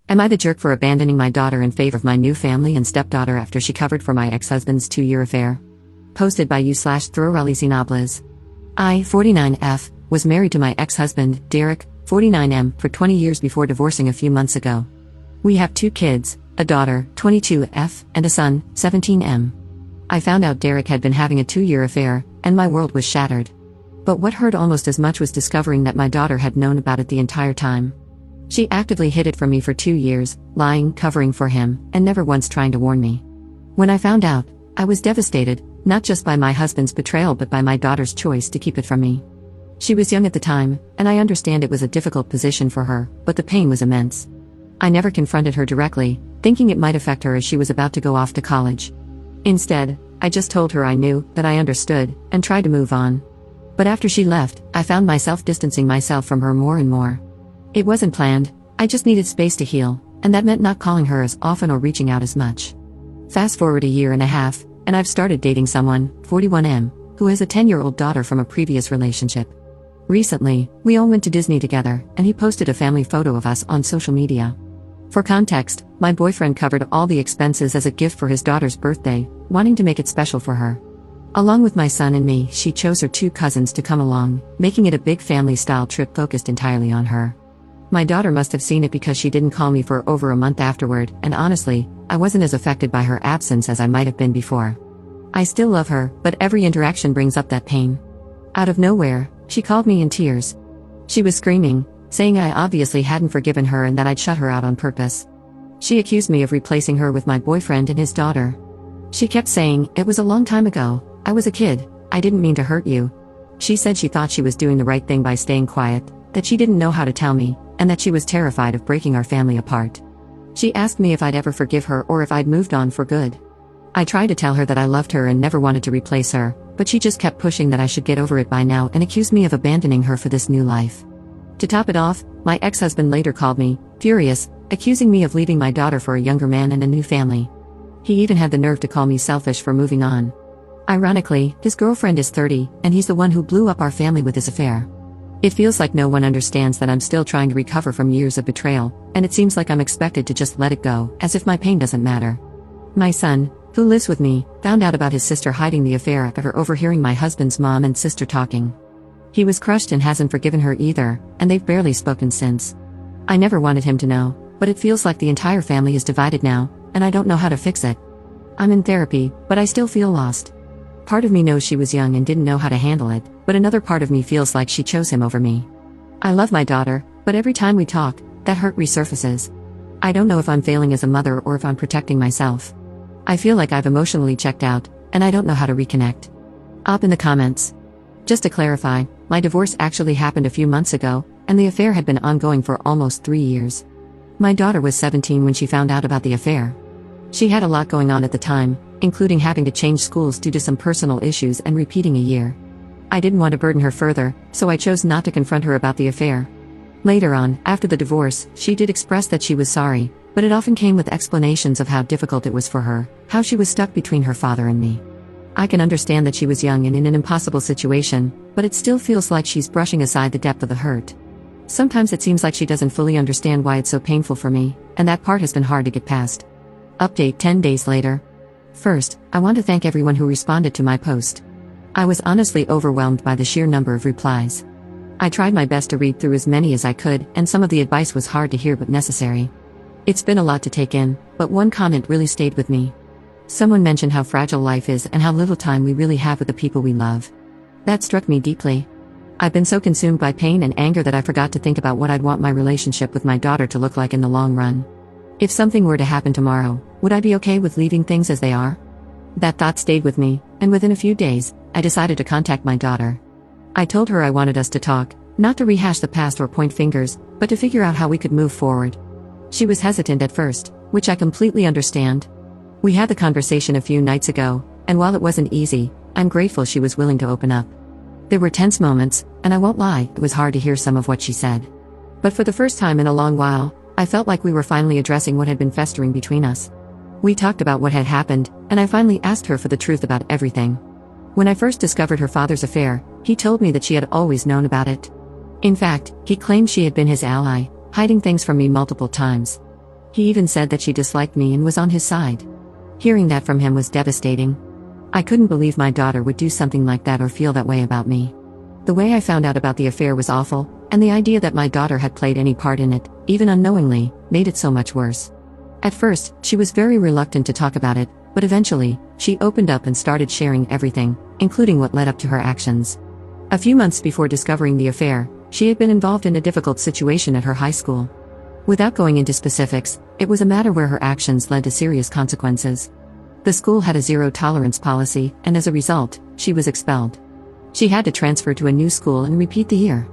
Am I the jerk for abandoning my daughter in favor of my new family and stepdaughter after she covered for my ex-husband's 2-year affair? Posted by u/Throralisinables. I, 49F, was married to my ex-husband, Derek, 49M, for 20 years before divorcing a few months ago. We have 2 kids, a daughter, 22F, and a son, 17M. I found out Derek had been having a 2-year affair, and my world was shattered. But what hurt almost as much was discovering that my daughter had known about it the entire time. She actively hid it from me for 2 years, lying, covering for him, and never once trying to warn me. When I found out, I was devastated, not just by my husband's betrayal but by my daughter's choice to keep it from me. She was young at the time, and I understand it was a difficult position for her, but the pain was immense. I never confronted her directly, thinking it might affect her as she was about to go off to college. Instead, I just told her I knew, that I understood, and tried to move on. But after she left, I found myself distancing myself from her more and more. It wasn't planned, I just needed space to heal, and that meant not calling her as often or reaching out as much. Fast forward a year and a half, and I've started dating someone, 41M, who has a 10-year-old daughter from a previous relationship. Recently, we all went to Disney together, and he posted a family photo of us on social media. For context, my boyfriend covered all the expenses as a gift for his daughter's birthday, wanting to make it special for her. Along with my son and me, she chose her 2 cousins to come along, making it a big family-style trip focused entirely on her. My daughter must have seen it because she didn't call me for over a month afterward, and honestly, I wasn't as affected by her absence as I might have been before. I still love her, but every interaction brings up that pain. Out of nowhere, she called me in tears. She was screaming, saying I obviously hadn't forgiven her and that I'd shut her out on purpose. She accused me of replacing her with my boyfriend and his daughter. She kept saying, "It was a long time ago, I was a kid, I didn't mean to hurt you." She said she thought she was doing the right thing by staying quiet, that she didn't know how to tell me, and that she was terrified of breaking our family apart. She asked me if I'd ever forgive her or if I'd moved on for good. I tried to tell her that I loved her and never wanted to replace her, but she just kept pushing that I should get over it by now and accused me of abandoning her for this new life. To top it off, my ex-husband later called me, furious, accusing me of leaving my daughter for a younger man and a new family. He even had the nerve to call me selfish for moving on. Ironically, his girlfriend is 30, and he's the one who blew up our family with his affair. It feels like no one understands that I'm still trying to recover from years of betrayal, and it seems like I'm expected to just let it go, as if my pain doesn't matter. My son, who lives with me, found out about his sister hiding the affair after overhearing my husband's mom and sister talking. He was crushed and hasn't forgiven her either, and they've barely spoken since. I never wanted him to know, but it feels like the entire family is divided now, and I don't know how to fix it. I'm in therapy, but I still feel lost. Part of me knows she was young and didn't know how to handle it, but another part of me feels like she chose him over me. I love my daughter, but every time we talk, that hurt resurfaces. I don't know if I'm failing as a mother or if I'm protecting myself. I feel like I've emotionally checked out, and I don't know how to reconnect. Up in the comments. Just to clarify, my divorce actually happened a few months ago, and the affair had been ongoing for almost 3 years. My daughter was 17 when she found out about the affair. She had a lot going on at the time, including having to change schools due to some personal issues and repeating a year. I didn't want to burden her further, so I chose not to confront her about the affair. Later on, after the divorce, she did express that she was sorry, but it often came with explanations of how difficult it was for her, how she was stuck between her father and me. I can understand that she was young and in an impossible situation, but it still feels like she's brushing aside the depth of the hurt. Sometimes it seems like she doesn't fully understand why it's so painful for me, and that part has been hard to get past. Update 10 days later. First, I want to thank everyone who responded to my post. I was honestly overwhelmed by the sheer number of replies. I tried my best to read through as many as I could, and some of the advice was hard to hear but necessary. It's been a lot to take in, but one comment really stayed with me. Someone mentioned how fragile life is and how little time we really have with the people we love. That struck me deeply. I've been so consumed by pain and anger that I forgot to think about what I'd want my relationship with my daughter to look like in the long run. If something were to happen tomorrow, would I be okay with leaving things as they are? That thought stayed with me, and within a few days, I decided to contact my daughter. I told her I wanted us to talk, not to rehash the past or point fingers, but to figure out how we could move forward. She was hesitant at first, which I completely understand. We had the conversation a few nights ago, and while it wasn't easy, I'm grateful she was willing to open up. There were tense moments, and I won't lie, it was hard to hear some of what she said. But for the first time in a long while, I felt like we were finally addressing what had been festering between us. We talked about what had happened, and I finally asked her for the truth about everything. When I first discovered her father's affair, he told me that she had always known about it. In fact, he claimed she had been his ally, hiding things from me multiple times. He even said that she disliked me and was on his side. Hearing that from him was devastating. I couldn't believe my daughter would do something like that or feel that way about me. The way I found out about the affair was awful, and the idea that my daughter had played any part in it, even unknowingly, made it so much worse. At first, she was very reluctant to talk about it, but eventually, she opened up and started sharing everything, including what led up to her actions. A few months before discovering the affair, she had been involved in a difficult situation at her high school. Without going into specifics, it was a matter where her actions led to serious consequences. The school had a zero-tolerance policy, and as a result, she was expelled. She had to transfer to a new school and repeat the year.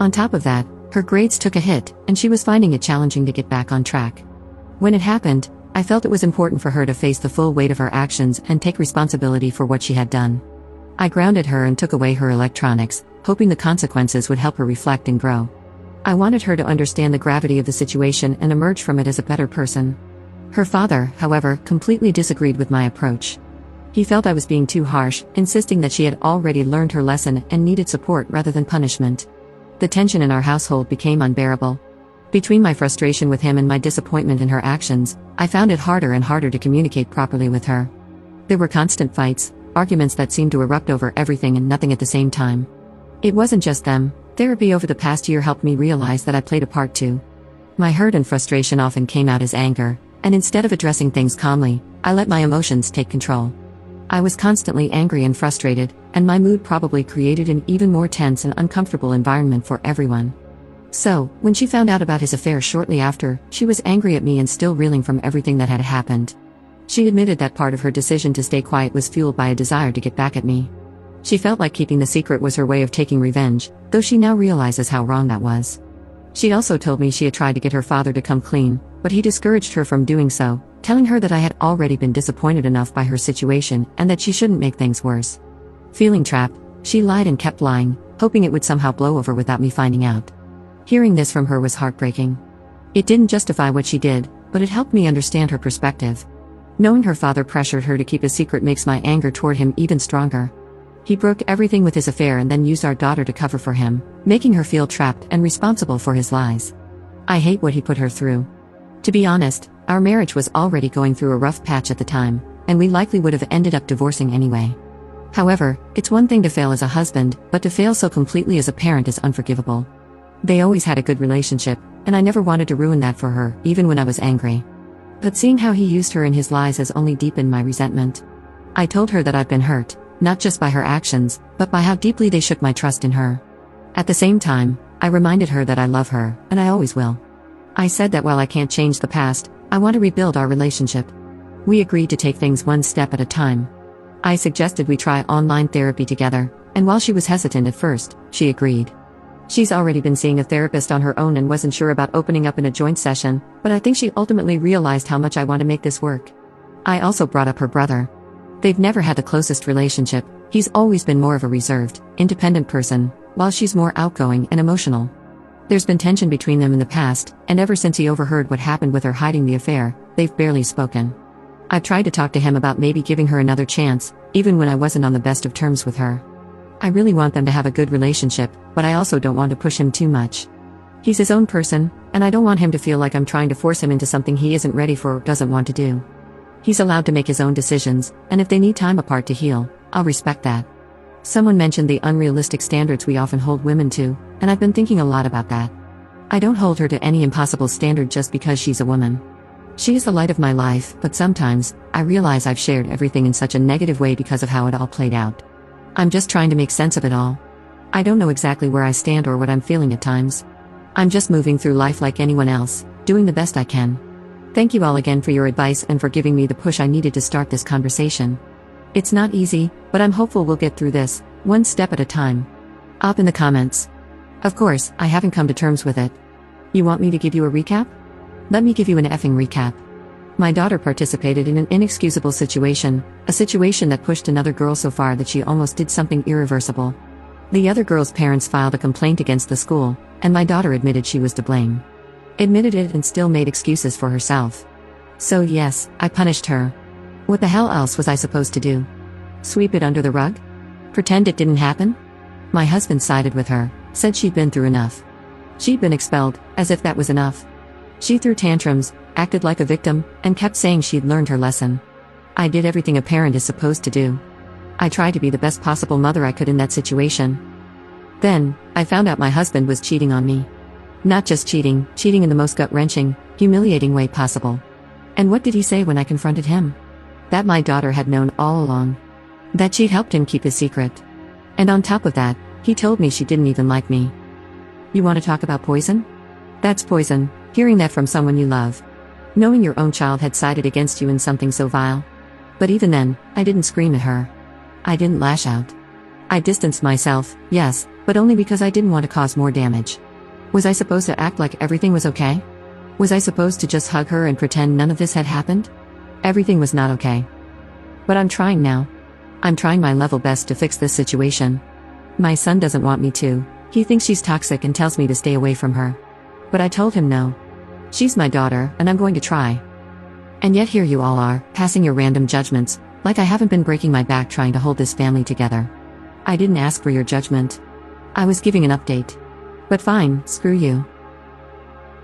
On top of that, her grades took a hit, and she was finding it challenging to get back on track. When it happened, I felt it was important for her to face the full weight of her actions and take responsibility for what she had done. I grounded her and took away her electronics, hoping the consequences would help her reflect and grow. I wanted her to understand the gravity of the situation and emerge from it as a better person. Her father, however, completely disagreed with my approach. He felt I was being too harsh, insisting that she had already learned her lesson and needed support rather than punishment. The tension in our household became unbearable. Between my frustration with him and my disappointment in her actions, I found it harder and harder to communicate properly with her. There were constant fights, arguments that seemed to erupt over everything and nothing at the same time. It wasn't just them. Therapy over the past year helped me realize that I played a part too. My hurt and frustration often came out as anger, and instead of addressing things calmly, I let my emotions take control. I was constantly angry and frustrated, and my mood probably created an even more tense and uncomfortable environment for everyone. So, when she found out about his affair shortly after, she was angry at me and still reeling from everything that had happened. She admitted that part of her decision to stay quiet was fueled by a desire to get back at me. She felt like keeping the secret was her way of taking revenge, though she now realizes how wrong that was. She also told me she had tried to get her father to come clean, but he discouraged her from doing so, telling her that I had already been disappointed enough by her situation and that she shouldn't make things worse. Feeling trapped, she lied and kept lying, hoping it would somehow blow over without me finding out. Hearing this from her was heartbreaking. It didn't justify what she did, but it helped me understand her perspective. Knowing her father pressured her to keep a secret makes my anger toward him even stronger. He broke everything with his affair and then used our daughter to cover for him, making her feel trapped and responsible for his lies. I hate what he put her through. To be honest, our marriage was already going through a rough patch at the time, and we likely would have ended up divorcing anyway. However, it's one thing to fail as a husband, but to fail so completely as a parent is unforgivable. They always had a good relationship, and I never wanted to ruin that for her, even when I was angry. But seeing how he used her in his lies has only deepened my resentment. I told her that I've been hurt, not just by her actions, but by how deeply they shook my trust in her. At the same time, I reminded her that I love her, and I always will. I said that while I can't change the past, I want to rebuild our relationship. We agreed to take things one step at a time. I suggested we try online therapy together, and while she was hesitant at first, she agreed. She's already been seeing a therapist on her own and wasn't sure about opening up in a joint session, but I think she ultimately realized how much I want to make this work. I also brought up her brother. They've never had the closest relationship. He's always been more of a reserved, independent person, while she's more outgoing and emotional. There's been tension between them in the past, and ever since he overheard what happened with her hiding the affair, they've barely spoken. I've tried to talk to him about maybe giving her another chance, even when I wasn't on the best of terms with her. I really want them to have a good relationship, but I also don't want to push him too much. He's his own person, and I don't want him to feel like I'm trying to force him into something he isn't ready for or doesn't want to do. He's allowed to make his own decisions, and if they need time apart to heal, I'll respect that. Someone mentioned the unrealistic standards we often hold women to, and I've been thinking a lot about that. I don't hold her to any impossible standard just because she's a woman. She is the light of my life, but sometimes, I realize I've shared everything in such a negative way because of how it all played out. I'm just trying to make sense of it all. I don't know exactly where I stand or what I'm feeling at times. I'm just moving through life like anyone else, doing the best I can. Thank you all again for your advice and for giving me the push I needed to start this conversation. It's not easy, but I'm hopeful we'll get through this, one step at a time. Up in the comments. Of course, I haven't come to terms with it. You want me to give you a recap? Let me give you an effing recap. My daughter participated in an inexcusable situation, a situation that pushed another girl so far that she almost did something irreversible. The other girl's parents filed a complaint against the school, and my daughter admitted she was to blame. Admitted it and still made excuses for herself. So yes, I punished her. What the hell else was I supposed to do? Sweep it under the rug? Pretend it didn't happen? My husband sided with her, said she'd been through enough. She'd been expelled, as if that was enough. She threw tantrums, acted like a victim, and kept saying she'd learned her lesson. I did everything a parent is supposed to do. I tried to be the best possible mother I could in that situation. Then, I found out my husband was cheating on me. Not just cheating in the most gut-wrenching, humiliating way possible. And what did he say when I confronted him? That my daughter had known all along. That she'd helped him keep his secret. And on top of that, he told me she didn't even like me. You want to talk about poison? That's poison, hearing that from someone you love. Knowing your own child had sided against you in something so vile. But even then, I didn't scream at her. I didn't lash out. I distanced myself, yes, but only because I didn't want to cause more damage. Was I supposed to act like everything was okay? Was I supposed to just hug her and pretend none of this had happened? Everything was not okay. But I'm trying now. I'm trying my level best to fix this situation. My son doesn't want me to. He thinks she's toxic and tells me to stay away from her. But I told him no. She's my daughter, and I'm going to try. And yet here you all are, passing your random judgments, like I haven't been breaking my back trying to hold this family together. I didn't ask for your judgment. I was giving an update. But fine, screw you.